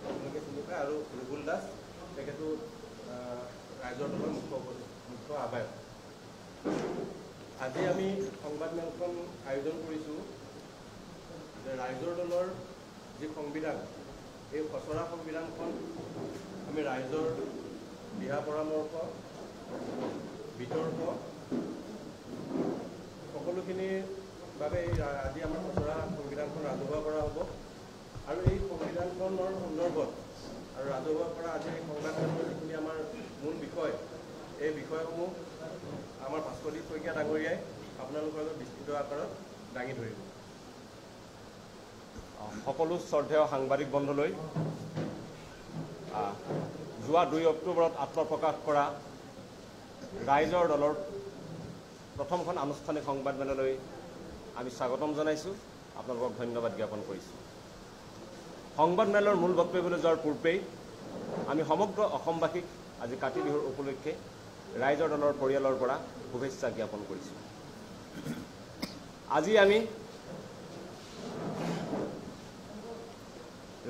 আপোনালোকে চিনি পায়, আৰু ৰুবুল দাস তেখেতো ৰাইজৰ দলৰ মুখ্য আহ্বায়ক। আজি আমি সংবাদমেলখন আয়োজন কৰিছোঁ যে ৰাইজৰ দলৰ যি সংবিধান, এই খচৰা সংবিধানখন আমি ৰাইজৰ দিহা পৰামৰ্শ, বিতৰ্ক সকলোখিনিৰ বাবে আজি আমাৰ খচৰা সংবিধানখন ৰাজহুৱা কৰা হ'ব। আৰু এই সংবিধানখনৰ সন্দৰ্ভত আৰু ৰাজহুৱা কৰা আজি এই সংবাদমেলৰ যিখিনি আমাৰ মূল বিষয়, এই বিষয়সমূহ আমাৰ ভাস্কৰদীপ শইকীয়া ডাঙৰীয়াই আপোনালোকৰ লগত বিস্তৃত আকাৰত দাঙি ধৰিব। সকলো শ্ৰদ্ধেয় সাংবাদিক বন্ধুলৈ যোৱা 2 অক্টোবৰত আত্মপ্ৰকাশ কৰা ৰাইজৰ দলৰ প্ৰথমখন আনুষ্ঠানিক সংবাদমেললৈ আমি স্বাগতম জনাইছোঁ, আপোনালোকক ধন্যবাদ জ্ঞাপন কৰিছোঁ। সংবাদমেলৰ মূল বক্তব্যলৈ যোৱাৰ পূৰ্বেই আমি সমগ্ৰ অসমবাসীক আজি কাতি বিহুৰ উপলক্ষে ৰাইজৰ দলৰ পৰিয়ালৰ পৰা শুভেচ্ছা জ্ঞাপন কৰিছোঁ। আজি আমি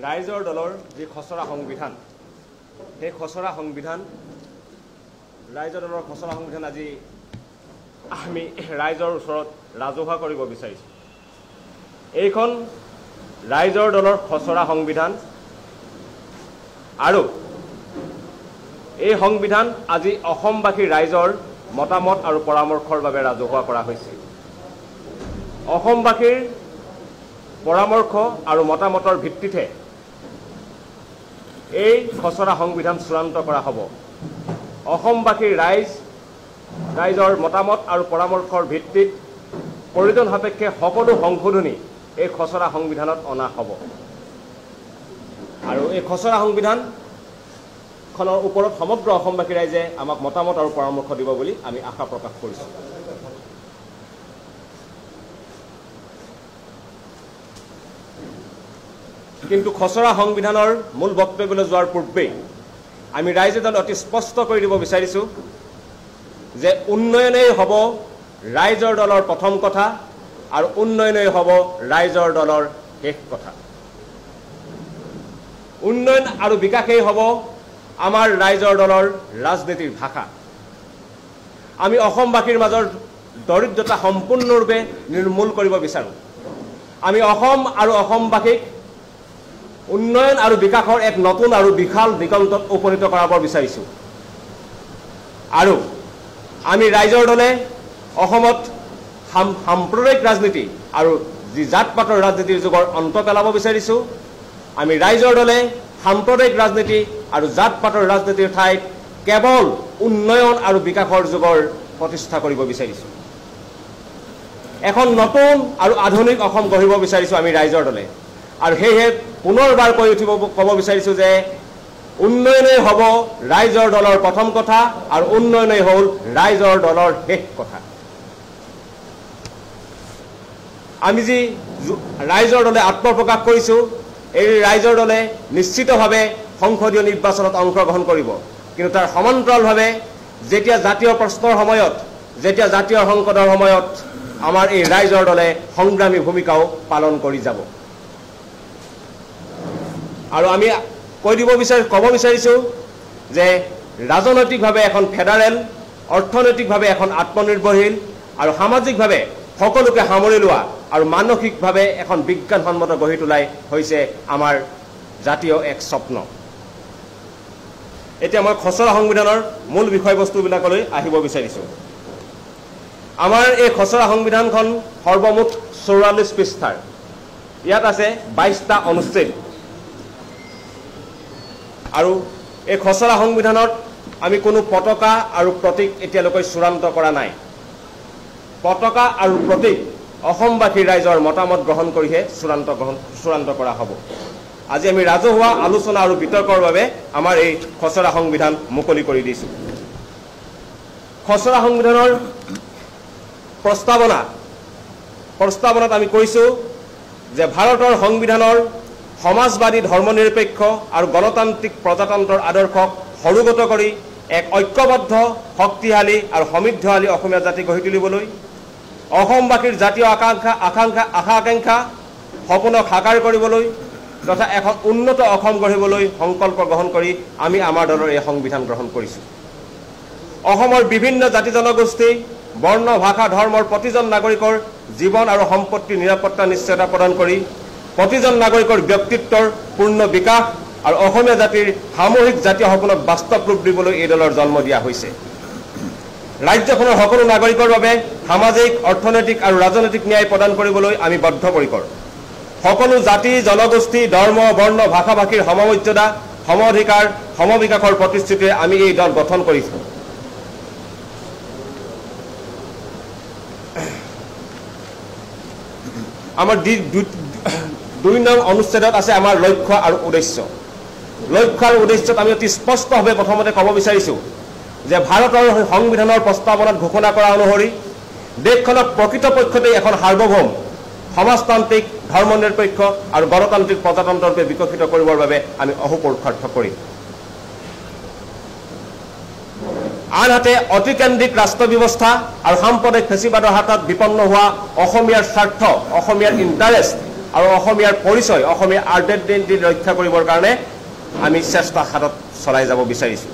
ৰাইজৰ দলৰ যি খচৰা সংবিধান, সেই খচৰা সংবিধান, ৰাইজৰ দলৰ খচৰা সংবিধান আজি আমি ৰাইজৰ ওচৰত ৰাজহুৱা কৰিব বিচাৰিছোঁ। এইখন ৰাইজৰ দলৰ খচৰা সংবিধান, আৰু এই সংবিধান আজি অসমবাসী ৰাইজৰ মতামত আৰু পৰামৰ্শৰ বাবে ৰাজহুৱা কৰা হৈছে। অসমবাসীৰ পৰামৰ্শ আৰু মতামতৰ ভিত্তিতে এই খচৰা সংবিধান চূড়ান্ত কৰা হ'ব। অসমবাসীৰ ৰাইজৰ মতামত আৰু পৰামৰ্শৰ ভিত্তিত প্ৰয়োজন সাপেক্ষে সকলো সংশোধনী এই খচৰা সংবিধানত অনা হ'ব। আৰু এই খচৰা সংবিধানখনৰ ওপৰত সমগ্ৰ অসমবাসী ৰাইজে আমাক মতামত আৰু পৰামৰ্শ দিব বুলি আমি আশা প্ৰকাশ কৰিছোঁ। কিন্তু খচৰা সংবিধানৰ মূল বক্তব্যলৈ যোৱাৰ পূৰ্বেই আমি ৰাইজে দল অতি স্পষ্ট কৰি দিব বিচাৰিছোঁ যে উন্নয়নেই হ'ব ৰাইজৰ দলৰ প্ৰথম কথা, আৰু উন্নয়নেই হ'ব ৰাইজৰ দলৰ শেষ কথা। উন্নয়ন আৰু বিকাশেই হ'ব আমাৰ ৰাইজৰ দলৰ ৰাজনীতিৰ ভাষা। আমি অসমবাসীৰ মাজৰ দৰিদ্ৰতা সম্পূৰ্ণৰূপে নিৰ্মূল কৰিব বিচাৰোঁ। আমি অসম আৰু অসমবাসীক উন্নয়ন আৰু বিকাশৰ এক নতুন আৰু বিশাল দিগন্তত উপনীত কৰাব বিচাৰিছোঁ। আৰু আমি ৰাইজৰ দলে অসমত সাম্প্ৰদায়িক ৰাজনীতি আৰু যি জাত পাতৰ ৰাজনীতিৰ যুগৰ অন্ত পেলাব বিচাৰিছোঁ। আমি ৰাইজৰ দলে সাম্প্ৰদায়িক ৰাজনীতি আৰু জাত পাতৰ ৰাজনীতিৰ ঠাইত কেৱল উন্নয়ন আৰু বিকাশৰ যুগৰ প্ৰতিষ্ঠা কৰিব বিচাৰিছোঁ। এখন নতুন আৰু আধুনিক অসম গঢ়িব বিচাৰিছোঁ আমি ৰাইজৰ দলে। আৰু সেয়েহে পুনৰবাৰ ক'ব বিচাৰিছোঁ যে উন্নয়নেই হ'ব ৰাইজৰ দলৰ প্ৰথম কথা, আৰু উন্নয়নেই হ'ল ৰাইজৰ দলৰ শেষ কথা। আমি যি ৰাইজৰ দলে আত্মপ্ৰকাশ কৰিছোঁ, এই ৰাইজৰ দলে নিশ্চিতভাৱে সংসদীয় নিৰ্বাচনত অংশগ্ৰহণ কৰিব। কিন্তু তাৰ সমান্তৰালভাৱে যেতিয়া জাতীয় প্ৰশ্নৰ সময়ত, যেতিয়া জাতীয় সংকটৰ সময়ত আমাৰ এই ৰাইজৰ দলে সংগ্ৰামী ভূমিকাও পালন কৰি যাব। আৰু আমি ক'ব বিচাৰিছোঁ যে ৰাজনৈতিকভাৱে এখন ফেডাৰেল, অৰ্থনৈতিকভাৱে এখন আত্মনিৰ্ভৰশীল আৰু সামাজিকভাৱে সকলোকে সামৰি লোৱা আৰু মানসিকভাৱে এখন বিজ্ঞানসন্মত গঢ়ি তোলাই হৈছে আমাৰ জাতীয় এক স্বপ্ন। এতিয়া মই খচৰা সংবিধানৰ মূল বিষয়বস্তুবিলাকলৈ আহিব বিচাৰিছোঁ। আমাৰ এই খচৰা সংবিধানখন সৰ্বমুঠ 44 পৃষ্ঠাৰ। ইয়াত আছে 22টা অনুচ্ছেদ। আৰু এই খচৰা সংবিধানত আমি কোনো পতাকা আৰু প্ৰতীক এতিয়ালৈকে চূড়ান্ত কৰা নাই। পতাকা আৰু প্ৰতীক অসমবাসী ৰাইজৰ মতামত গ্ৰহণ কৰিহে চূড়ান্ত কৰা হ'ব। আজি আমি ৰাজহুৱা আলোচনা আৰু বিতৰ্কৰ বাবে আমাৰ এই খচৰা সংবিধান মুকলি কৰি দিছোঁ। খচৰা সংবিধানৰ প্ৰস্তাৱনাত আমি কৈছোঁ যে ভাৰতৰ সংবিধানৰ সমাজবাদী, ধৰ্মনিৰপেক্ষ আৰু গণতান্ত্ৰিক প্ৰজাতন্ত্ৰৰ আদৰ্শক সৰুগত কৰি এক ঐক্যবদ্ধ, শক্তিশালী আৰু সমৃদ্ধশালী অসমীয়া জাতি গঢ়ি তুলিবলৈ, অসমবাসীৰ জাতীয় আশা আকাংক্ষা সপোনক সাকাৰ কৰিবলৈ তথা এখন উন্নত অসম গঢ়িবলৈ সংকল্প গ্ৰহণ কৰি আমি আমাৰ দলৰ এই সংবিধান গ্ৰহণ কৰিছোঁ। অসমৰ বিভিন্ন জাতি জনগোষ্ঠী, বৰ্ণ, ভাষা, ধৰ্মৰ প্ৰতিজন নাগৰিকৰ জীৱন আৰু সম্পত্তিৰ নিৰাপত্তা নিশ্চয়তা প্ৰদান কৰি প্ৰতিজন নাগৰিকৰ ব্যক্তিত্বৰ পূৰ্ণ বিকাশ আৰু অসমীয়া জাতিৰ সামূহিক জাতীয় সপোনক বাস্তৱ ৰূপ দিবলৈ এই দলৰ জন্ম দিয়া হৈছে। ৰাজ্যখনৰ সকলো নাগৰিকৰ বাবে সামাজিক, অৰ্থনৈতিক আৰু ৰাজনৈতিক ন্যায় প্ৰদান কৰিবলৈ আমি বদ্ধপৰিকৰ। সকলো জাতি, জনগোষ্ঠী, ধৰ্ম, বৰ্ণ, ভাষা ভাষীৰ সমমৰ্যাদা, সমঅধিকাৰ, সমবিকাশৰ প্ৰতিশ্ৰুতিৰে আমি এই দল গঠন কৰিছোঁ। আমাৰ ২ নং অনুচ্ছেদত আছে আমাৰ লক্ষ্য আৰু উদ্দেশ্য। লক্ষ্য আৰু উদ্দেশ্যত আমি অতি স্পষ্টভাৱে প্ৰথমতে ক'ব বিচাৰিছোঁ যে ভাৰতৰ সংবিধানৰ প্ৰস্তাৱনাত ঘোষণা কৰা অনুসৰি দেশখনক প্ৰকৃতপক্ষতেই এখন সাৰ্বভৌম, সমাজতান্ত্ৰিক, ধৰ্মনিৰপেক্ষ আৰু গণতান্ত্ৰিক প্ৰজাতন্ত্ৰৰূপে বিকশিত কৰিবৰ বাবে আমি অহোপুৰুষাৰ্থ কৰিম। আনহাতে অতিকেন্দ্ৰিক ৰাষ্ট্ৰ ব্যৱস্থা আৰু সাম্প্ৰদায়িক ফেচিবাদৰ হাতত বিপন্ন হোৱা অসমীয়াৰ স্বাৰ্থ, অসমীয়াৰ ইণ্টাৰেষ্ট আৰু অসমীয়াৰ পৰিচয়, অসমীয়াৰ আইডেণ্টিটি ৰক্ষা কৰিবৰ কাৰণে আমি চেষ্টা হাতত চলাই যাব বিচাৰিছোঁ।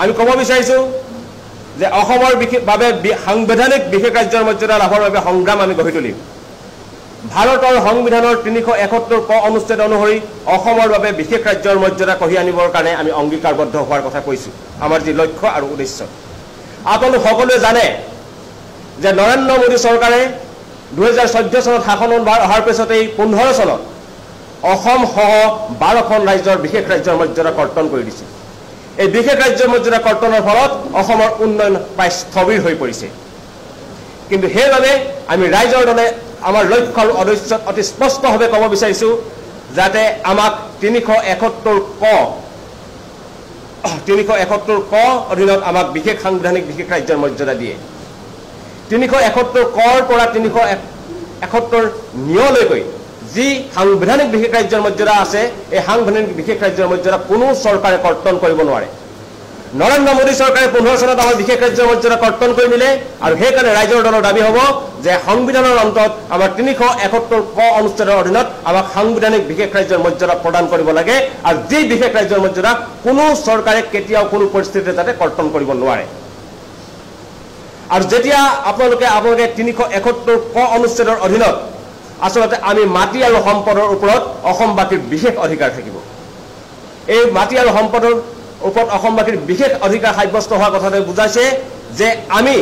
আমি ক'ব বিচাৰিছোঁ যে অসমৰ বাবে সাংবিধানিক বিশেষ ৰাজ্যৰ মৰ্যাদা লাভৰ বাবে সংগ্ৰাম আমি গঢ়ি তুলিম। ভাৰতৰ সংবিধানৰ ৩৭১ ক অনুচ্ছেদ অনুসৰি অসমৰ বাবে বিশেষ ৰাজ্যৰ মৰ্যাদা কঢ়িয়াই আনিবৰ কাৰণে আমি অংগীকাৰবদ্ধ হোৱাৰ কথা কৈছোঁ, আমাৰ যি লক্ষ্য আৰু উদ্দেশ্য। আপোনালোক সকলোৱে জানে যে নৰেন্দ্ৰ মোদী চৰকাৰে ২০১৪ চনত শাসনভাৰ অহাৰ পিছতেই ১৫ চনত অসমসহ ১২খন ৰাজ্যৰ বিশেষ ৰাজ্যৰ মৰ্যাদা কৰ্তন কৰি দিছে। এই বিশেষ ৰাজ্যৰ মৰ্যাদা কৰ্তনৰ ফলত অসমৰ উন্নয়ন প্ৰায় স্থবিৰ হৈ পৰিছে। কিন্তু সেইবাবে আমি ৰাইজৰ দলে আমাৰ লক্ষ্য আৰু উদ্দেশ্যত অতি স্পষ্টভাৱে ক'ব বিচাৰিছোঁ যাতে আমাক ৩৭১ ক অধীনত আমাক বিশেষ সাংবিধানিক বিশেষ ৰাজ্যৰ মৰ্যাদা দিয়ে। ৩৭১ কৰ পৰা ৩৭১ নিয়লৈকৈ যি সাংবিধানিক বিশেষ ৰাজ্যৰ মৰ্যাদা আছে, এই সাংবিধানিক বিশেষ ৰাজ্যৰ মৰ্যাদা কোনো চৰকাৰে কৰ্তন কৰিব নোৱাৰে। নৰেন্দ্ৰ মোদী চৰকাৰে ১৫ চনত আমাৰ বিশেষ ৰাজ্যৰ মৰ্যাদা কৰ্তন কৰি দিলে, আৰু সেইকাৰণে ৰাইজৰ দলৰ দাবী হ'ব যে সংবিধানৰ অন্তত আমাৰ ৩৭১ ক অনুচ্ছেদৰ অধীনত আমাক সাংবিধানিক বিশেষ ৰাজ্যৰ মৰ্যাদা প্ৰদান কৰিব লাগে, আৰু যি বিশেষ ৰাজ্যৰ মৰ্যাদা কোনো চৰকাৰে কেতিয়াও কোনো পৰিস্থিতিতে যাতে কৰ্তন কৰিব নোৱাৰে। আৰু যেতিয়া আপোনালোকে ৩৭১ ক অনুচ্ছেদৰ অধীনত আচলতে আমি মাটি আৰু সম্পদৰ ওপৰত অসমবাসীৰ বিশেষ অধিকাৰ থাকিব। এই মাটি আৰু সম্পদৰ ওপৰত অসমবাসীৰ বিশেষ অধিকাৰ সাব্যস্ত হোৱাৰ কথাটো বুজাইছে যে আমি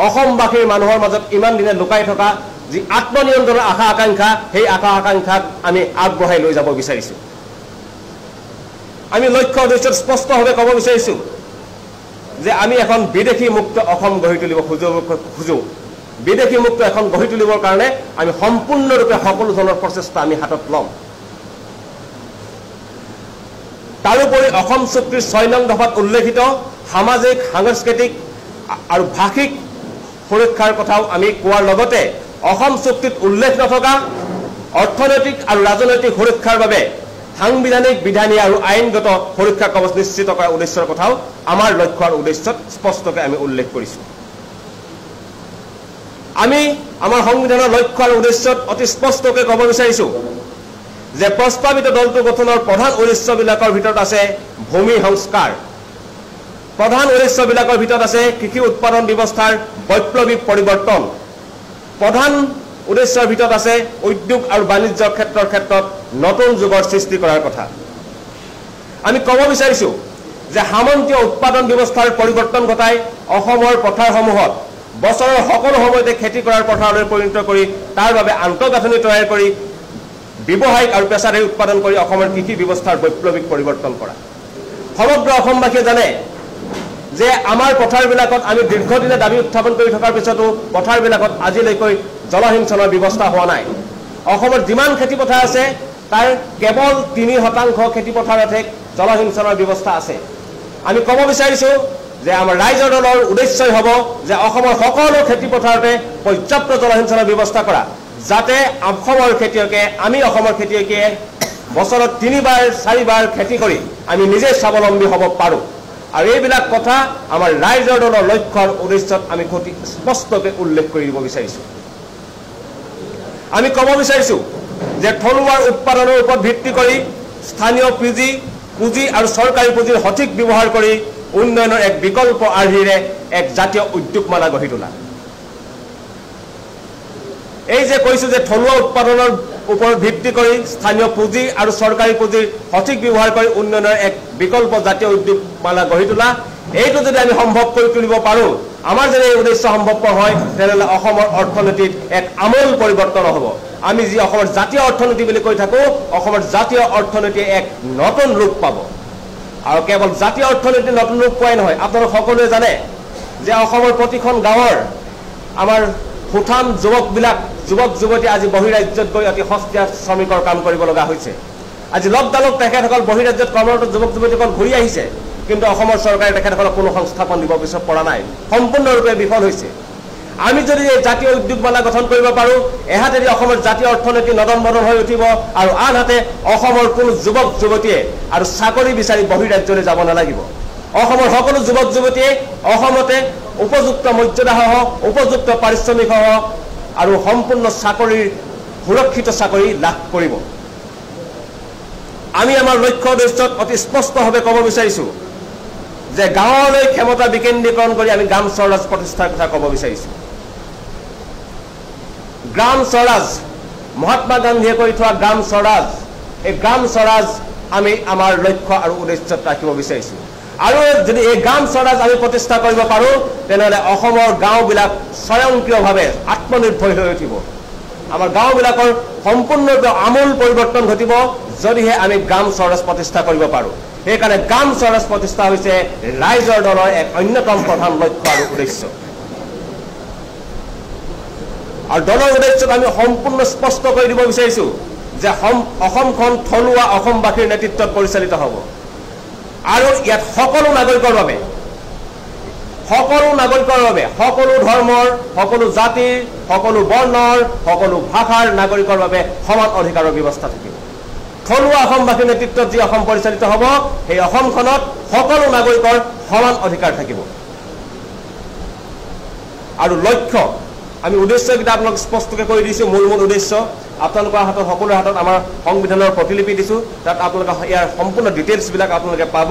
অসমবাসীৰ মানুহৰ মাজত ইমান দিনে লুকাই থকা যি আত্মনিয়ন্ত্ৰণৰ আশা আকাংক্ষা, সেই আশা আকাংক্ষাক আমি আগবঢ়াই লৈ যাব বিচাৰিছোঁ। আমি লক্ষ্য উদ্দেশ্যত স্পষ্টভাৱে ক'ব বিচাৰিছোঁ যে আমি এখন বিদেশী মুক্ত অসম গঢ়ি তুলিব খোজোঁ। বিদেশী মুক্ত এখন গঢ়ি তুলিবৰ কাৰণে আমি সম্পূৰ্ণৰূপে সকলো ধৰণৰ প্ৰচেষ্টা আমি হাতত ল'ম। তাৰোপৰি অসম চুক্তিৰ ৬ নং দফাত উল্লেখিত সামাজিক, সাংস্কৃতিক আৰু ভাষিক সুৰক্ষাৰ কথাও আমি কোৱাৰ লগতে অসম চুক্তিত উল্লেখ নথকা অৰ্থনৈতিক আৰু ৰাজনৈতিক সুৰক্ষাৰ বাবে সাংবিধানিক, বিধানী আৰু আইনগত সুৰক্ষা কৱচ নিশ্চিত কৰাৰ উদ্দেশ্যৰ কথাও আমাৰ লক্ষ্য আৰু উদ্দেশ্যত স্পষ্টকৈ আমি উল্লেখ কৰিছোঁ। আমি আমাৰ সংবিধানৰ লক্ষ্য আৰু উদ্দেশ্যত অতি স্পষ্টকৈ ক'ব বিচাৰিছোঁ যে প্ৰস্তাৱিত দলটো গঠনৰ প্ৰধান উদ্দেশ্যবিলাকৰ ভিতৰত আছে ভূমি সংস্কাৰ, প্ৰধান উদ্দেশ্যবিলাকৰ ভিতৰত আছে কৃষি উৎপাদন ব্যৱস্থাৰ বৈপ্লৱিক পৰিৱৰ্তন, প্ৰধান উদ্দেশ্যৰ ভিতৰত আছে উদ্যোগ আৰু বাণিজ্যৰ ক্ষেত্ৰত নতুন যুগৰ সৃষ্টি কৰাৰ কথা। আমি ক'ব বিচাৰিছোঁ যে সামন্তীয় উৎপাদন ব্যৱস্থাৰ পৰিৱৰ্তন ঘটাই অসমৰ পথাৰসমূহত বছৰৰ সকলো সময়তে খেতি কৰাৰ পথাৰলৈ পৰিণত কৰি তাৰ বাবে আন্তঃগাঁথনি তৈয়াৰ কৰি ব্যৱসায়িক আৰু পেছাদাৰী উৎপাদন কৰি অসমৰ কৃষি ব্যৱস্থাৰ বৈপ্লৱিক পৰিৱৰ্তন কৰা। সমগ্ৰ অসমবাসীয়ে জানে যে আমাৰ পথাৰবিলাকত আমি দীৰ্ঘদিনে দাবী উত্থাপন কৰি থকাৰ পিছতো পথাৰবিলাকত আজিলৈকে জলসিঞ্চনৰ ব্যৱস্থা হোৱা নাই। অসমৰ যিমান খেতিপথাৰ আছে তাৰ কেৱল ৩% খেতিপথাৰতহে জলসিঞ্চনৰ ব্যৱস্থা আছে। আমি ক'ব বিচাৰিছোঁ যে আমাৰ ৰাইজৰ দলৰ উদ্দেশ্যই হ'ব যে অসমৰ সকলো খেতিপথাৰতে পৰ্যাপ্ত জলসিঞ্চনৰ ব্যৱস্থা কৰা, যাতে অসমৰ খেতিয়কে বছৰত ৩-৪বাৰ খেতি কৰি আমি নিজে স্বাৱলম্বী হ'ব পাৰোঁ। আৰু এইবিলাক কথা আমাৰ ৰাইজৰ দলৰ লক্ষ্য আৰু উদ্দেশ্যত আমি অতি স্পষ্টকৈ উল্লেখ কৰি দিব বিচাৰিছোঁ। আমি ক'ব বিচাৰিছোঁ যে থলুৱাৰ উৎপাদনৰ ওপৰত ভিত্তি কৰি স্থানীয় পুঁজি আৰু চৰকাৰী পুঁজিৰ সঠিক ব্যৱহাৰ কৰি উন্নয়নৰ এক বিকল্প আৰ্হিৰে এক জাতীয় উদ্যোগমালা গঢ়ি তোলা। এই যে কৈছো যে থলুৱা উৎপাদনৰ ওপৰত ভিত্তি কৰি স্থানীয় পুঁজি আৰু চৰকাৰী পুঁজিৰ সঠিক ব্যৱহাৰ কৰি উন্নয়নৰ এক বিকল্প জাতীয় উদ্যোগমালা গঢ়ি তোলা, এইটো যদি আমি সম্ভৱ কৰি তুলিব পাৰোঁ, আমাৰ যদি এই উদ্দেশ্য সম্ভৱপৰ হয়, তেনেহ'লে অসমৰ অৰ্থনীতিত এক আমূল পৰিৱৰ্তন হ'ব। আমি যি অসমৰ জাতীয় অৰ্থনীতি বুলি কৈ থাকোঁ, অসমৰ জাতীয় অৰ্থনীতিয়ে এক নতুন ৰূপ পাব। আৰু কেৱল জাতীয় অৰ্থনীতি নতুন ৰূপ পোৱাই নহয়, আপোনালোক সকলোৱে জানে যে অসমৰ প্ৰতিখন গাঁৱৰ আমাৰ সুঠাম যুৱক যুৱতী আজি বহিৰাজ্যত গৈ অতি সস্তীয়া শ্ৰমিকৰ কাম কৰিব লগা হৈছে। আজি লকডাউনত তেখেতসকল বহিৰাজ্যত কৰ্মৰত যুৱক যুৱতীসকল ঘূৰি আহিছে, কিন্তু অসমৰ চৰকাৰে তেখেতসকলক কোনো সংস্থাপন দিব পৰা নাই, সম্পূৰ্ণৰূপে বিফল হৈছে। আমি যদি এই জাতীয় উদ্যোগমালা গঠন কৰিব পাৰোঁ, এহাতেদি অসমৰ জাতীয় অৰ্থনীতি নদন বদন হৈ উঠিব, আৰু আনহাতে অসমৰ কোনো যুৱক যুৱতীয়ে আৰু চাকৰি বিচাৰি বহিৰাজ্যলৈ যাব নালাগিব। অসমৰ সকলো যুৱক যুৱতীয়ে অসমতে উপযুক্ত মৰ্যাদাসহ, উপযুক্ত পাৰিশ্ৰমিকসহ আৰু সম্পূৰ্ণ চাকৰিৰ সুৰক্ষিত চাকৰি লাভ কৰিব। আমি আমাৰ লক্ষ্য উদ্দেশ্যত অতি স্পষ্টভাৱে ক'ব বিচাৰিছোঁ যে গাঁৱলৈ ক্ষমতা বিকেন্দ্ৰীকৰণ কৰি আমি গ্ৰাম স্বৰাজ প্ৰতিষ্ঠাৰ কথা ক'ব বিচাৰিছোঁ। গ্ৰাম স্বৰাজ, মহাত্মা গান্ধীয়ে কৰি থোৱা গ্ৰাম স্বৰাজ, এই গ্ৰাম স্বৰাজ আমি আমাৰ লক্ষ্য আৰু উদ্দেশ্যত ৰাখিব বিচাৰিছোঁ। আৰু যদি এই গ্ৰাম স্বৰাজ আমি প্ৰতিষ্ঠা কৰিব পাৰোঁ, তেনেহ'লে অসমৰ গাঁওবিলাক স্বয়ংক্ৰিয়ভাৱে আত্মনিৰ্ভৰ হৈ উঠিব। আমাৰ গাঁওবিলাকৰ সম্পূৰ্ণৰূপে আমূল পৰিৱৰ্তন ঘটিব যদিহে আমি গ্ৰাম স্বৰাজ প্ৰতিষ্ঠা কৰিব পাৰোঁ। সেইকাৰণে গ্ৰাম স্বৰাজ প্ৰতিষ্ঠা হৈছে ৰাইজৰ দলৰ এক অন্যতম প্ৰধান লক্ষ্য আৰু উদ্দেশ্য। আৰু দলৰ উদ্দেশ্যত আমি সম্পূৰ্ণ স্পষ্ট কৰি দিব বিচাৰিছোঁ যে অসমখন থলুৱা অসমবাসীৰ নেতৃত্বত পৰিচালিত হ'ব। আৰু ইয়াত সকলো নাগৰিকৰ বাবে, সকলো ধৰ্মৰ, সকলো জাতিৰ, সকলো বৰ্ণৰ, সকলো ভাষাৰ নাগৰিকৰ বাবে সমান অধিকাৰৰ ব্যৱস্থা থাকিব। থলুৱা অসমবাসীৰ নেতৃত্বত যি অসম পৰিচালিত হ'ব, সেই অসমখনত সকলো নাগৰিকৰ সমান অধিকাৰ থাকিব। আৰু লক্ষ্য, আমি উদ্দেশ্যকেইটা আপোনালোক স্পষ্টকৈ কৈ দিছোঁ। মূল উদ্দেশ্য আপোনালোকৰ হাতত, সকলোৰে হাতত আমাৰ সংবিধানৰ প্ৰতিলিপি দিছোঁ, তাত আপোনালোকে ইয়াৰ সম্পূৰ্ণ ডিটেইলছবিলাক আপোনালোকে পাব।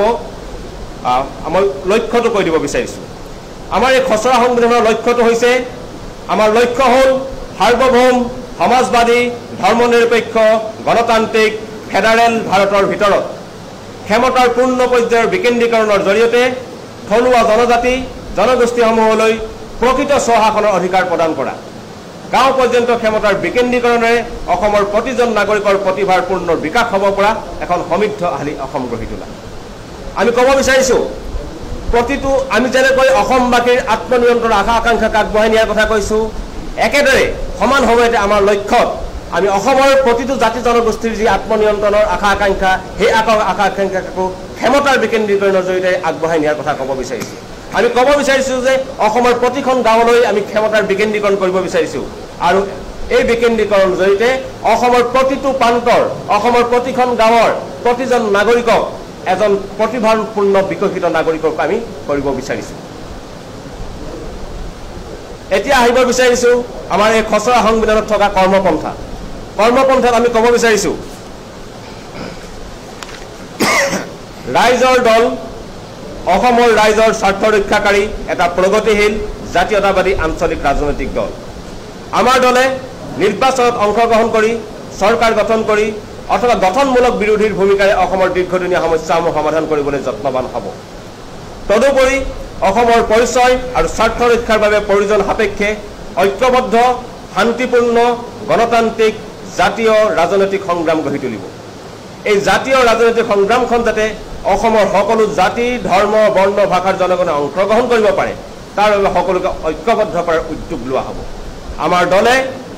আমাৰ লক্ষ্যটো কৈ দিব বিচাৰিছোঁ। আমাৰ এই খচৰা সংবিধানৰ লক্ষ্যটো হৈছে, আমাৰ লক্ষ্য হ'ল সাৰ্বভৌম, সমাজবাদী, ধৰ্মনিৰপেক্ষ, গণতান্ত্ৰিক, ফেডাৰেল ভাৰতৰ ভিতৰত ক্ষমতাৰ পূৰ্ণ পৰ্যায়ৰ বিকেন্দ্ৰীকৰণৰ জৰিয়তে থলুৱা জনজাতি জনগোষ্ঠীসমূহলৈ প্ৰকৃত স্বশাসনৰ অধিকাৰ প্ৰদান কৰা, গাঁও পৰ্যন্ত ক্ষমতাৰ বিকেন্দ্ৰীকৰণেৰে অসমৰ প্ৰতিজন নাগৰিকৰ প্ৰতিভাৰ পূৰ্ণ বিকাশ হ'ব পৰা এখন সমৃদ্ধশালী অসম গঢ়ি তোলা। আমি ক'ব বিচাৰিছোঁ, প্ৰতিটো আমি যেনেকৈ অসমবাসীৰ আত্মনিয়ন্ত্ৰণ আশা আকাংক্ষাক আগবঢ়াই নিয়াৰ কথা কৈছোঁ, একেদৰে সমান সময়তে আমাৰ লক্ষ্যত আমি অসমৰ প্ৰতিটো জাতি জনগোষ্ঠীৰ যি আত্মনিয়ন্ত্ৰণৰ আশা আকাংক্ষা, সেই আশা আকাংক্ষাকো ক্ষমতাৰ বিকেন্দ্ৰীকৰণৰ জৰিয়তে আগবঢ়াই নিয়াৰ কথা ক'ব বিচাৰিছোঁ। আমি ক'ব বিচাৰিছোঁ যে অসমৰ প্ৰতিখন গাঁৱলৈ আমি ক্ষমতাৰ বিকেন্দ্ৰীকৰণ কৰিব বিচাৰিছোঁ, আৰু এই বিকেন্দ্ৰীকৰণৰ জৰিয়তে অসমৰ প্ৰতিটো প্ৰান্তৰ, অসমৰ প্ৰতিখন গাঁৱৰ প্ৰতিজন নাগৰিকক এজন প্ৰতিভাপূৰ্ণ বিকশিত নাগৰিকক আমি কৰিব বিচাৰিছোঁ। এতিয়া আহিব বিচাৰিছোঁ আমাৰ এই খচৰা সংবিধানত থকা কৰ্মপন্থাত আমি ক'ব বিচাৰিছোঁ, ৰাইজৰ দল অসমৰ ৰাইজৰ স্বাৰ্থ ৰক্ষাকাৰী এটা প্ৰগতিশীল জাতীয়তাবাদী আঞ্চলিক ৰাজনৈতিক দল। আমাৰ দলে নিৰ্বাচনত অংশগ্ৰহণ কৰি, চৰকাৰ গঠন কৰি অথবা গঠনমূলক বিৰোধীৰ ভূমিকাৰে অসমৰ দীৰ্ঘদিনীয়া সমস্যাসমূহ সমাধান কৰিবলৈ যত্নবান হ'ব। তদুপৰি অসমৰ পৰিচয় আৰু স্বাৰ্থ ৰক্ষাৰ বাবে প্ৰয়োজন সাপেক্ষে ঐক্যবদ্ধ, শান্তিপূৰ্ণ, গণতান্ত্ৰিক জাতীয় ৰাজনৈতিক সংগ্ৰাম গঢ়ি তুলিব। এই জাতীয় ৰাজনৈতিক সংগ্ৰামখন যাতে অসমৰ সকলো জাতি, ধৰ্ম, বৰ্ণ, ভাষাৰ জনগণে অংশগ্ৰহণ কৰিব পাৰে, তাৰ বাবে সকলোকে ঐক্যবদ্ধ কৰাৰ উদ্যোগ লোৱা হ'ব। আমাৰ দলে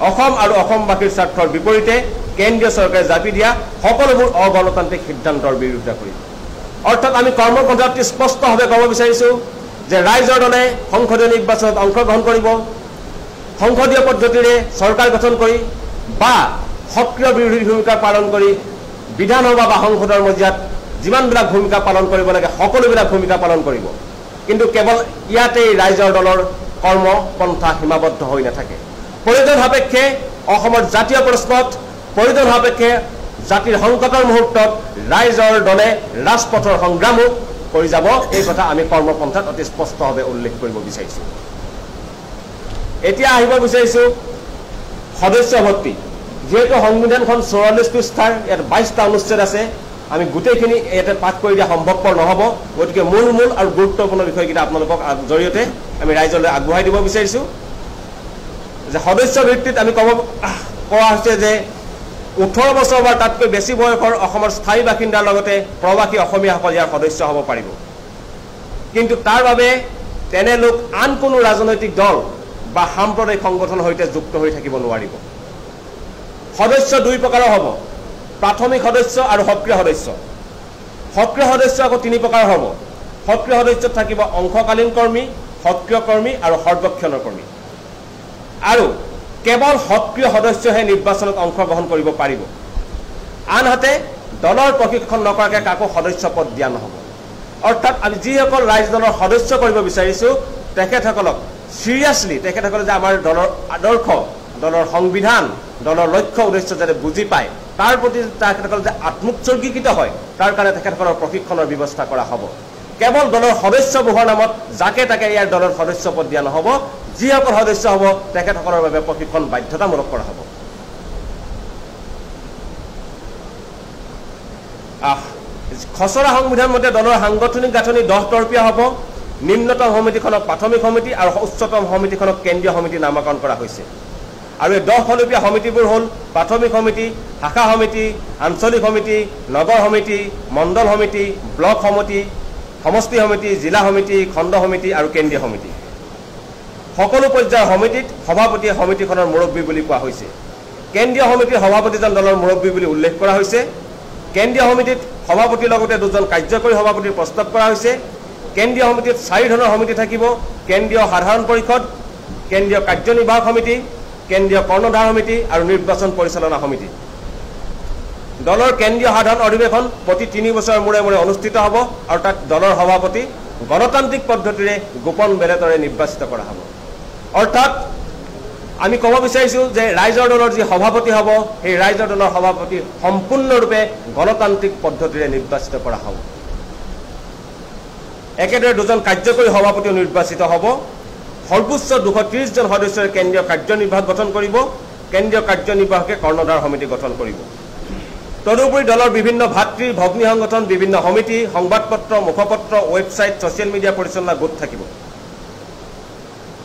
অসম আৰু অসমবাসীৰ স্বাৰ্থৰ বিপৰীতে কেন্দ্ৰীয় চৰকাৰে জাপি দিয়া সকলোবোৰ অগণতান্ত্ৰিক সিদ্ধান্তৰ বিৰোধিতা কৰিব। অৰ্থাৎ আমি কৰ্মপন্থাত স্পষ্টভাৱে ক'ব বিচাৰিছোঁ যে ৰাইজৰ দলে সংসদীয় নিৰ্বাচনত অংশগ্ৰহণ কৰিব, সংসদীয় পদ্ধতিৰে চৰকাৰ গঠন কৰি বা সক্ৰিয় বিৰোধী ভূমিকা পালন কৰি বিধানসভা বা সংসদৰ মজিয়াত যিমানবিলাক ভূমিকা পালন কৰিব লাগে সকলোবিলাক ভূমিকা পালন কৰিব। কিন্তু কেৱল ইয়াতেই ৰাইজৰ দলৰ কৰ্মপন্থা সীমাবদ্ধ হৈ নাথাকে। প্ৰয়োজন সাপেক্ষে অসমৰ জাতীয় প্ৰশ্নত প্ৰয়োজন সাপেক্ষে জাতিৰ সংকটৰ মুহূৰ্তত ৰাইজৰ দলে ৰাজপথৰ সংগ্ৰামো কৰি যাব এই কথা আমি কৰ্মপন্থাত অতি স্পষ্টভাৱে উল্লেখ কৰিব বিচাৰিছোঁ এতিয়া আহিব বিচাৰিছোঁ সদস্য ভৰ্তি যেহেতু সংবিধানখন 44 পৃষ্ঠাৰ ইয়াত 22টা অনুচ্ছেদ আছে আমি গোটেইখিনি ইয়াতে পাঠ কৰি দিয়া সম্ভৱপৰ নহ'ব গতিকে মূল আৰু গুৰুত্বপূৰ্ণ বিষয়কেইটা আপোনালোকক জৰিয়তে আমি ৰাইজলৈ আগবঢ়াই দিব বিচাৰিছোঁ যে সদস্য ভিত্তিত আমি কোৱা হৈছে যে 18 বছৰ বা তাতকৈ বেছি বয়সৰ অসমৰ স্থায়ী বাসিন্দাৰ লগতে প্ৰবাসী অসমীয়াসকল ইয়াৰ সদস্য হ'ব পাৰিব কিন্তু তাৰ বাবে তেনে লোক আন কোনো ৰাজনৈতিক দল বা সাম্প্ৰদায়িক সংগঠনৰ সৈতে যুক্ত হৈ থাকিব নোৱাৰিব সদস্য দুই প্ৰকাৰৰ হ'ব প্ৰাথমিক সদস্য আৰু সক্ৰিয় সদস্য আকৌ তিনি প্ৰকাৰৰ হ'ব সক্ৰিয় সদস্যত থাকিব অংশকালীন কৰ্মী সক্ৰিয় কৰ্মী আৰু সৰ্বক্ষণৰ কৰ্মী আৰু কেৱল সক্ৰিয় সদস্যহে নিৰ্বাচনত অংশগ্ৰহণ কৰিব পাৰিব আনহাতে দলৰ প্ৰশিক্ষণ নকৰাকৈ কাকো সদস্য পদ দিয়া নহ'ব অৰ্থাৎ আমি যিসকল ৰাইজ দলৰ সদস্য কৰিব বিচাৰিছোঁ তেখেতসকলক সিৰিয়াছলি তেখেতসকলে যে আমাৰ দলৰ আদৰ্শ দলৰ সংবিধান দলৰ লক্ষ্য উদ্দেশ্য যাতে বুজি পায় তাৰ প্ৰতি তেখেতসকল যে আত্মোৎসৰ্গীকৃত হয় তাৰ কাৰণে তেখেতসকলৰ প্ৰশিক্ষণৰ ব্যৱস্থা কৰা হ'ব কেৱল দলৰ সদস্য বহোৱাৰ নামত যাকে তাকে ইয়াৰ দলৰ সদস্য পদ দিয়া নহ'ব যিসকল সদস্য হ'ব তেখেতসকলৰ বাবে প্ৰশিক্ষণ বাধ্যতামূলক কৰা হ'ব খচৰা সংবিধান মতে দলৰ সাংগঠনিক গাঁথনি 10 তৰপীয়া হ'ব নিম্নতম সমিতিখনক প্ৰাথমিক সমিতি আৰু উচ্চতম সমিতিখনক কেন্দ্ৰীয় সমিতি নামকৰণ কৰা হৈছে আৰু এই 10 সদস্যীয় সমিতিবোৰ হ'ল প্ৰাথমিক সমিতি শাখা সমিতি আঞ্চলিক সমিতি নগৰ সমিতি মণ্ডল সমিতি ব্লক সমিতি সমষ্টি সমিতি জিলা সমিতি খণ্ড সমিতি আৰু কেন্দ্ৰীয় সমিতি সকলো পৰ্যায়ৰ সমিতিত সভাপতিয়ে সমিতিখনৰ মুৰব্বী বুলি কোৱা হৈছে কেন্দ্ৰীয় সমিতিৰ সভাপতিজন দলৰ মুৰব্বী বুলি উল্লেখ কৰা হৈছে কেন্দ্ৰীয় সমিতিত সভাপতিৰ লগতে দুজন কাৰ্যকৰী সভাপতিৰ প্ৰস্তাৱ কৰা হৈছে কেন্দ্ৰীয় সমিতিত 4 ধৰণৰ সমিতি থাকিব কেন্দ্ৰীয় সাধাৰণ পৰিষদ কেন্দ্ৰীয় কাৰ্যনিৰ্বাহক সমিতি কেন্দ্ৰীয় কৰ্ণধাৰ সমিতি আৰু নিৰ্বাচন পৰিচালনা সমিতি দলৰ কেন্দ্ৰীয় সাধাৰণ অধিৱেশন প্ৰতি 3 বছৰৰ মূৰে মূৰে অনুষ্ঠিত হ'ব আৰু তাত দলৰ সভাপতি গণতান্ত্ৰিক পদ্ধতিৰে গোপন বেলেটৰে নিৰ্বাচিত কৰা হ'ব অৰ্থাৎ আমি ক'ব বিচাৰিছোঁ যে ৰাইজৰ দলৰ যি সভাপতি হ'ব সেই ৰাইজৰ দলৰ সভাপতি সম্পূৰ্ণৰূপে গণতান্ত্ৰিক পদ্ধতিৰে নিৰ্বাচিত কৰা হ'ব একেদৰে দুজন কাৰ্যকৰী সভাপতিও নিৰ্বাচিত হ'ব সৰ্বোচ্চ 230 জন সদস্যৰ কেন্দ্ৰীয় কাৰ্যনিৰ্বাহক গঠন কৰিব কেন্দ্ৰীয় কাৰ্যনিৰ্বাহকে কৰ্ণধাৰ সমিতি গঠন কৰিব তদুপৰি দলৰ বিভিন্ন ভাতৃ ভগ্নী সংগঠন বিভিন্ন সমিতি সংবাদপত্ৰ মুখপত্ৰ ৱেবছাইট ছ'চিয়েল মিডিয়া পৰিচালনা গোট থাকিব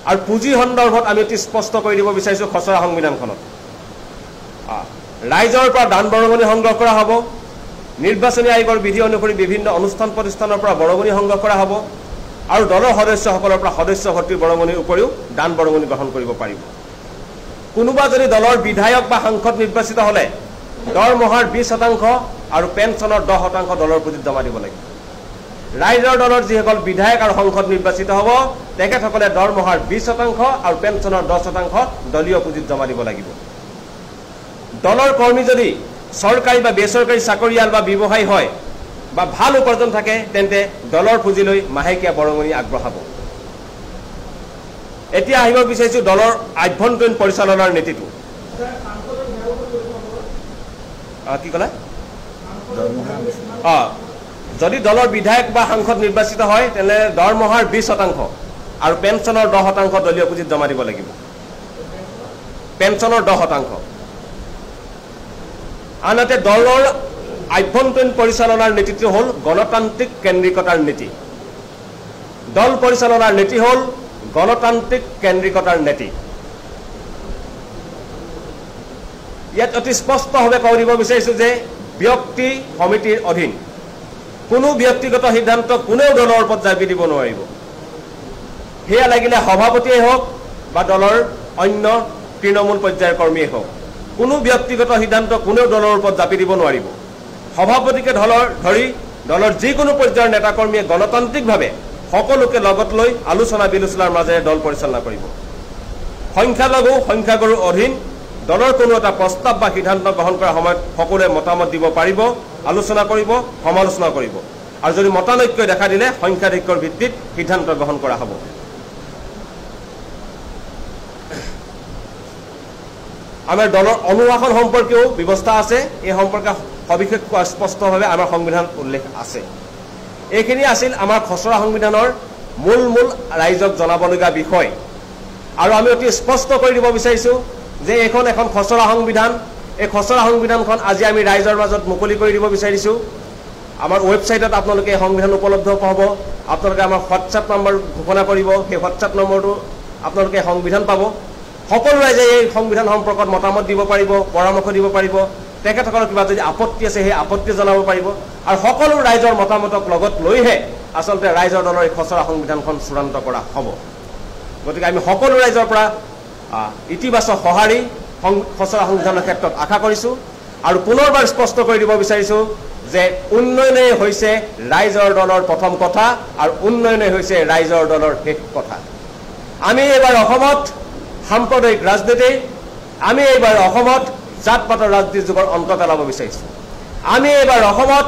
আৰু পুঁজি সন্দৰ্ভত আমি অতি স্পষ্ট কৰি দিব বিচাৰিছোঁ খচৰা সংবিধানখনত ৰাইজৰ পৰা দান বৰঙণি সংগ্ৰহ কৰা হ'ব নিৰ্বাচনী আয়োগৰ বিধি অনুসৰি বিভিন্ন অনুষ্ঠান প্ৰতিষ্ঠানৰ পৰা বৰঙণি সংগ্ৰহ কৰা হ'ব আৰু দলৰ সদস্যসকলৰ পৰা সদস্য ভৰ্তিৰ বৰঙণিৰ উপৰিও দান বৰঙণি গ্ৰহণ কৰিব পাৰিব কোনোবা যদি দলৰ বিধায়ক বা সাংসদ নিৰ্বাচিত হ'লে দৰমহাৰ 20% আৰু পেঞ্চনৰ 10% দলৰ পুঁজিত জমা দিব লাগিব ৰাইজৰ দলৰ যিসকল বিধায়ক আৰু সাংসদ নিৰ্বাচিত হ'ব তেখেতসকলে দৰমহাৰ 20% আৰু পেঞ্চনৰ 10% দলীয় পুঁজিত জমা দিব লাগিব দলৰ কৰ্মী যদি চৰকাৰী বা বেচৰকাৰী চাকৰিয়াল বা ব্যৱসায়ী হয় বা ভাল উপাৰ্জন থাকে তেন্তে দলৰ পুঁজিলৈ মাহেকীয়া বৰঙণি আগবঢ়াব এতিয়া আহিব বিচাৰিছোঁ দলৰ আভ্যন্তৰীণ পৰিচালনাৰ নীতিটো কি ক'লে যদি দলৰ বিধায়ক বা সাংসদ নিৰ্বাচিত হয় তেনে দৰমহাৰ 20% আৰু পেঞ্চনৰ 10% দলীয় পুঁজিত জমা দিব লাগিব পেঞ্চনৰ 10% আনহাতে দলৰ আভ্যন্তৰীণ পৰিচালনাৰ নীতিটো হ'ল গণতান্ত্ৰিক কেন্দ্ৰিকতাৰ নীতি দল পৰিচালনাৰ নীতি হ'ল গণতান্ত্ৰিক কেন্দ্ৰিকতাৰ নীতি ইয়াত অতি স্পষ্টভাৱে কৈ দিব বিচাৰিছোঁ যে ব্যক্তি সমিতিৰ অধীন কোনো ব্যক্তিগত সিদ্ধান্ত কোনেও দলৰ ওপৰত জাপি দিব নোৱাৰিব সেয়া লাগিলে সভাপতিয়ে হওক বা দলৰ অন্য তৃণমূল পৰ্যায়ৰ কৰ্মীয়ে হওক কোনো ব্যক্তিগত সিদ্ধান্ত কোনেও দলৰ ওপৰত জাপি দিব নোৱাৰিব সভাপতিকে ধৰি দলৰ যিকোনো পৰ্যায়ৰ নেতাকৰ্মীয়ে গণতান্ত্ৰিকভাৱে সকলোকে লগত লৈ আলোচনা বিলোচনাৰ মাজেৰে দল পৰিচালনা কৰিব সংখ্যালঘু সংখ্যাগুৰুৰ অধীন দলৰ কোনো এটা প্ৰস্তাৱ বা সিদ্ধান্ত গ্ৰহণ কৰাৰ সময়ত সকলোৱে মতামত দিব পাৰিব আলোচনা কৰিব সমালোচনা কৰিব আৰু যদি মতানৈক্য দেখা দিলে সংখ্যাধিক্যৰ ভিত্তিত সিদ্ধান্ত গ্ৰহণ কৰা হ'ব আমাৰ দলৰ অনুশাসন সম্পৰ্কেও ব্যৱস্থা আছে। এই সম্পৰ্কে সবিশেষ স্পষ্টভাৱে আমাৰ সংবিধানত উল্লেখ আছে। এইখিনি আছিল আমাৰ খচৰা সংবিধানৰ মূল ৰাইজক জনাবলগীয়া বিষয়। আৰু আমি অতি স্পষ্ট কৰি দিব বিচাৰিছোঁ যে এইখন এখন খচৰা সংবিধান। এই খচৰা সংবিধানখন আজি আমি ৰাইজৰ মাজত মুকলি কৰি দিব বিচাৰিছোঁ। আমাৰ ৱেবছাইটত আপোনালোকে সংবিধান উপলব্ধ পাব। আপোনালোকে আমাৰ হোৱাটছআপ নম্বৰ ঘোষণা কৰিব, সেই হোৱাটছআপ নম্বৰটো আপোনালোকে সংবিধান পাব। সকলো ৰাইজে এই সংবিধান সম্পৰ্কত মতামত দিব পাৰিব, পৰামৰ্শ দিব পাৰিব। তেখেতসকলৰ কিবা যদি আপত্তি আছে সেই আপত্তি জনাব পাৰিব। আৰু সকলো ৰাইজৰ মতামতক লগত লৈহে আচলতে ৰাইজৰ দলৰ এই খচৰা সংবিধানখন চূড়ান্ত কৰা হ'ব। গতিকে আমি সকলো ৰাইজৰ পৰা ইতিবাচক সঁহাৰি খচৰা সংবিধানৰ ক্ষেত্ৰত আশা কৰিছোঁ। আৰু পুনৰবাৰ স্পষ্ট কৰি দিব বিচাৰিছোঁ যে উন্নয়নেই হৈছে ৰাইজৰ দলৰ প্ৰথম কথা আৰু উন্নয়নেই হৈছে ৰাইজৰ দলৰ শেষ কথা। আমি এইবাৰ অসমত সাম্প্ৰদায়িক ৰাজনীতি, আমি এইবাৰ অসমত জাত পাতৰ ৰাজনীতিৰ যুগৰ অন্ত পেলাব বিচাৰিছোঁ। আমি এইবাৰ অসমত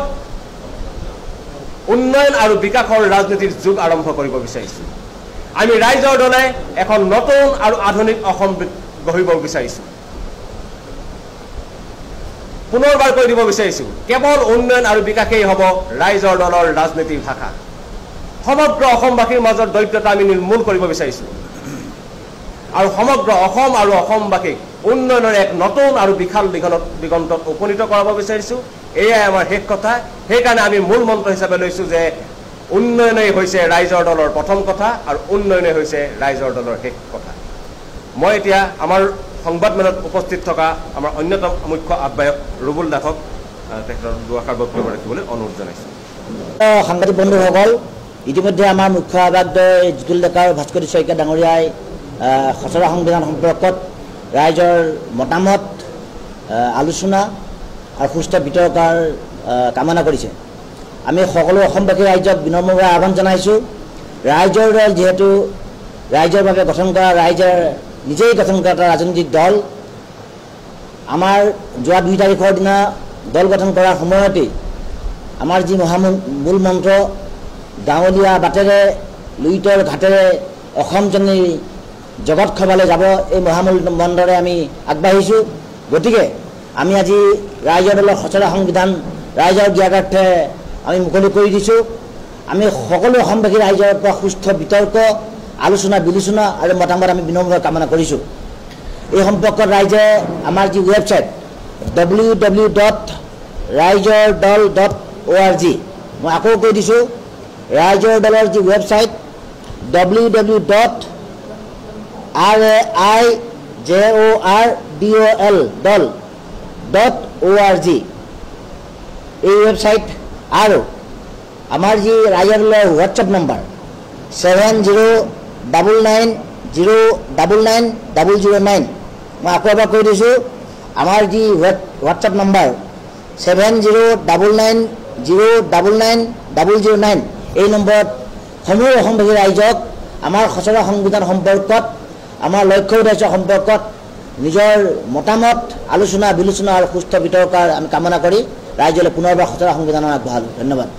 উন্নয়ন আৰু বিকাশৰ ৰাজনীতিৰ যুগ আৰম্ভ কৰিব বিচাৰিছোঁ। আমি ৰাইজৰ দলে এখন নতুন আৰু আধুনিক অসম গঢ়িব বিচাৰিছোঁ। পুনৰবাৰ কৈ দিব বিচাৰিছোঁ, কেৱল উন্নয়ন আৰু বিকাশেই হ'ব ৰাইজৰ দলৰ ৰাজনীতিৰ ভাষা। সমগ্ৰ অসমবাসীৰ মাজত দৰিদ্ৰতা আমি নিৰ্মূল কৰিব বিচাৰিছোঁ আৰু সমগ্ৰ অসম আৰু অসমবাসীক উন্নয়নৰ এক নতুন আৰু বিশাল দিগন্তত উপনীত কৰাব বিচাৰিছোঁ। এয়াই আমাৰ শেষ কথা। সেইকাৰণে আমি মূল মন্ত্ৰ হিচাপে লৈছোঁ যে উন্নয়নেই হৈছে ৰাইজৰ দলৰ প্ৰথম কথা আৰু উন্নয়নেই হৈছে ৰাইজৰ দলৰ শেষ কথা। মই এতিয়া আমাৰ সংবাদমেলত উপস্থিত থকা আমাৰ অন্যতম মুখ্য আহ্বায়ক ৰুবুল দাসক তেখেতৰ দুআষাৰ বক্তব্য ৰাখিবলৈ অনুৰোধ জনাইছোঁ। সাংবাদিক বন্ধুসকল, ইতিমধ্যে আমাৰ মুখ্য আহ্বায়ক জিতুল ডেকা আৰু ভাস্কৰী শইকীয়া ডাঙৰীয়াই খচৰা সংবিধান সম্পৰ্কত ৰাইজৰ মতামত, আলোচনা আৰু সুস্থ বিতৰ্কৰ কামনা কৰিছে। আমি সকলো অসমবাসী ৰাইজক বিনম্ৰভাৱে আহ্বান জনাইছোঁ। ৰাইজৰ দল যিহেতু ৰাইজৰ বাবে গঠন কৰা, ৰাইজৰ নিজেই গঠন কৰা এটা ৰাজনৈতিক দল। আমাৰ যোৱা 2 তাৰিখৰ দিনা দল গঠন কৰাৰ সময়তেই আমাৰ যি মূল মন্ত্ৰ, গাঁৱলীয়া বাটেৰে লুইতৰ ঘাটেৰে অসমজনী জগত খোৱালৈ যাব, এই মহামূল মন্ত্ৰৰে আমি আগবাঢ়িছোঁ। গতিকে আমি আজি ৰাইজৰ দলৰ খচৰা সংবিধান ৰাইজৰ জ্ঞাতাৰ্থে আমি মুকলি কৰি দিছোঁ। আমি সকলো অসমবাসী ৰাইজৰ পৰা সুস্থ বিতৰ্ক, আলোচনা বিলোচনা আৰু মতামত আমি বিনম্ৰভাৱে কামনা কৰিছোঁ। এই সম্পৰ্কত ৰাইজে আমাৰ যি ৱেবছাইট www.raijordol.org, মই আকৌ কৈ দিছোঁ, ৰাইজৰ দলৰ যি ৱেবছাইট www.raijordol.org, এই ৱেবছাইট আৰু আমাৰ যি ৰাইজৰ দলৰ হোৱাটছআপ নম্বৰ 7099099009। মই আকৌ এবাৰ কৈ দিছোঁ, আমাৰ যি হোৱাটছআপ নম্বৰ 709909900909, এই নম্বৰত সমূহ অসমবাসী ৰাইজক আমাৰ খচৰা সংবিধান সম্পৰ্কত, আমাৰ লক্ষ্য উদ্দেশ্য সম্পৰ্কত নিজৰ মতামত, আলোচনা বিলোচনা আৰু সুস্থ বিতৰ্কৰ আমি কামনা কৰি ৰাইজলৈ পুনৰবাৰ খচৰা সংবিধানৰ আগবঢ়ালোঁ। ধন্যবাদ।